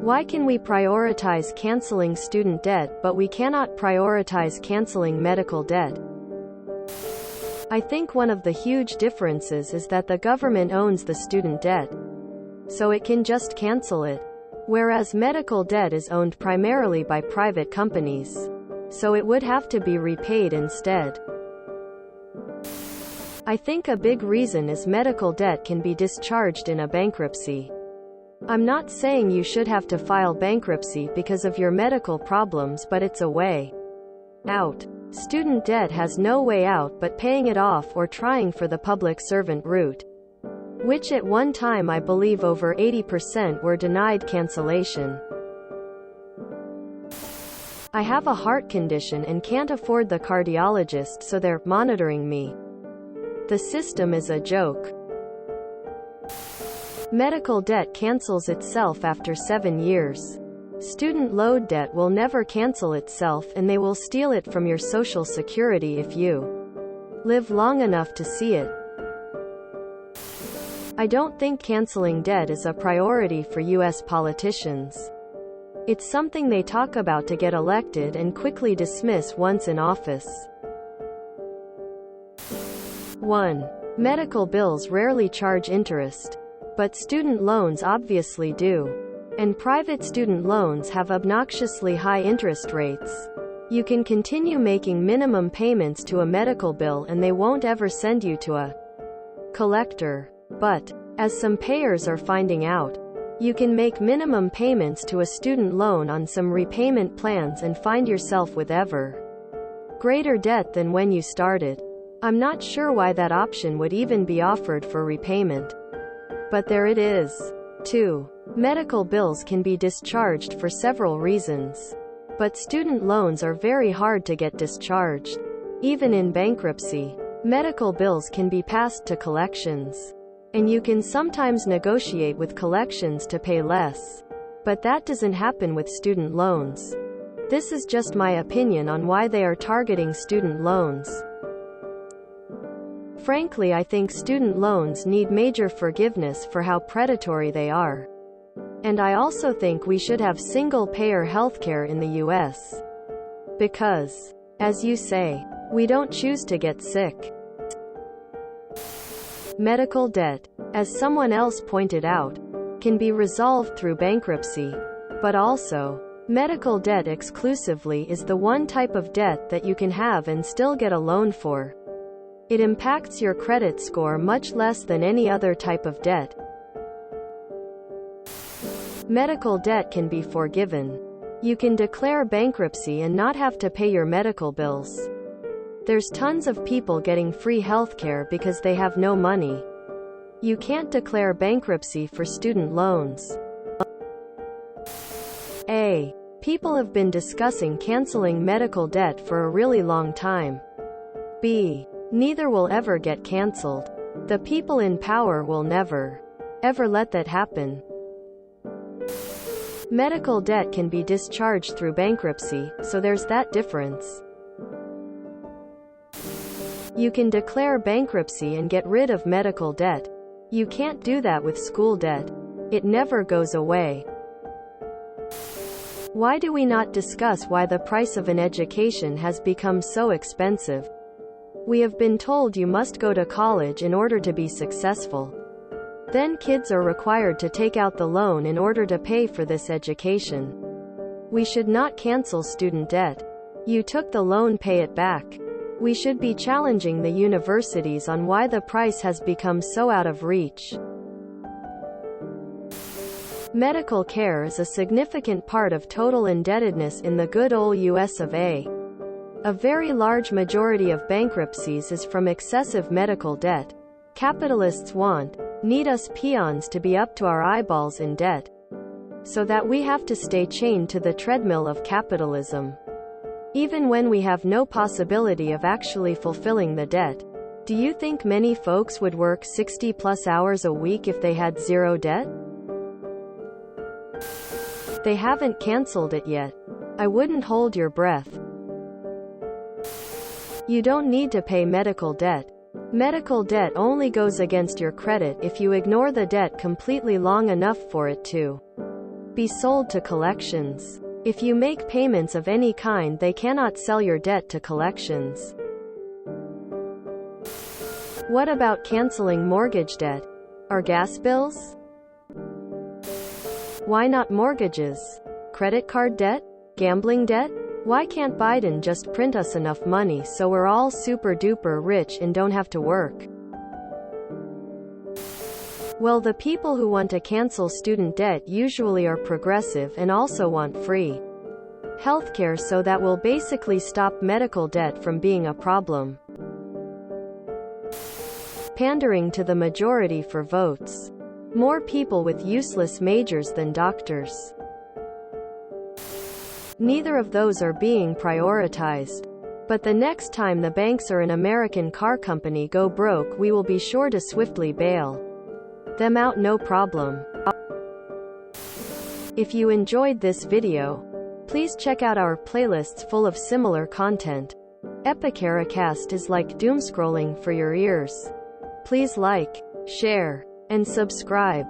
Why can we prioritize canceling student debt but we cannot prioritize canceling medical debt? I think one of the huge differences is that the government owns the student debt, so it can just cancel it, whereas medical debt is owned primarily by private companies, so it would have to be repaid instead. I think a big reason is medical debt can be discharged in a bankruptcy. I'm not saying you should have to file bankruptcy because of your medical problems, but it's a way out. Student debt has no way out but paying it off or trying for the public servant route, which at one time I believe over 80% were denied cancellation. I have a heart condition and can't afford the cardiologist, so they're monitoring me. The system is a joke. Medical debt cancels itself after 7 years. Student loan debt will never cancel itself, and they will steal it from your Social Security if you live long enough to see it. I don't think canceling debt is a priority for U.S. politicians. It's something they talk about to get elected and quickly dismiss once in office. 1. Medical bills rarely charge interest, but student loans obviously do. And private student loans have obnoxiously high interest rates. You can continue making minimum payments to a medical bill and they won't ever send you to a collector. But, as some payers are finding out, you can make minimum payments to a student loan on some repayment plans and find yourself with ever greater debt than when you started. I'm not sure why that option would even be offered for repayment, but there it is. 2. Medical bills can be discharged for several reasons, but student loans are very hard to get discharged. Even in bankruptcy, medical bills can be passed to collections, and you can sometimes negotiate with collections to pay less, but that doesn't happen with student loans. This is just my opinion on why they are targeting student loans. Frankly, I think student loans need major forgiveness for how predatory they are. And I also think we should have single-payer healthcare in the US. Because, as you say, we don't choose to get sick. Medical debt, as someone else pointed out, can be resolved through bankruptcy. But also, medical debt exclusively is the one type of debt that you can have and still get a loan for. It impacts your credit score much less than any other type of debt. Medical debt can be forgiven. You can declare bankruptcy and not have to pay your medical bills. There's tons of people getting free healthcare because they have no money. You can't declare bankruptcy for student loans. A. People have been discussing canceling medical debt for a really long time. B. Neither will ever get canceled. The people in power will never, ever let that happen. Medical debt can be discharged through bankruptcy, so there's that difference. You can declare bankruptcy and get rid of medical debt. You can't do that with school debt. It never goes away. Why do we not discuss why the price of an education has become so expensive? We have been told you must go to college in order to be successful. Then kids are required to take out the loan in order to pay for this education. We should not cancel student debt. You took the loan, pay it back. We should be challenging the universities on why the price has become so out of reach. Medical care is a significant part of total indebtedness in the good old US of A. A very large majority of bankruptcies is from excessive medical debt. Capitalists need us peons to be up to our eyeballs in debt, so that we have to stay chained to the treadmill of capitalism. Even when we have no possibility of actually fulfilling the debt. Do you think many folks would work 60+ hours a week if they had zero debt? They haven't canceled it yet. I wouldn't hold your breath. You don't need to pay medical debt. Medical debt only goes against your credit if you ignore the debt completely long enough for it to. be sold to collections. If you make payments of any kind, they cannot sell your debt to collections. What about canceling mortgage debt? Or gas bills? Why not mortgages? Credit card debt? Gambling debt? Why can't Biden just print us enough money so we're all super duper rich and don't have to work? Well, the people who want to cancel student debt usually are progressive and also want free healthcare, so that will basically stop medical debt from being a problem. Pandering to the majority for votes. More people with useless majors than doctors. Neither of those are being prioritized. But the next time the banks or an American car company go broke, we will be sure to swiftly bail them out, no problem. If you enjoyed this video, please check out our playlists full of similar content. TooAfraidToAsk is like doom scrolling for your ears. Please like, share, and subscribe.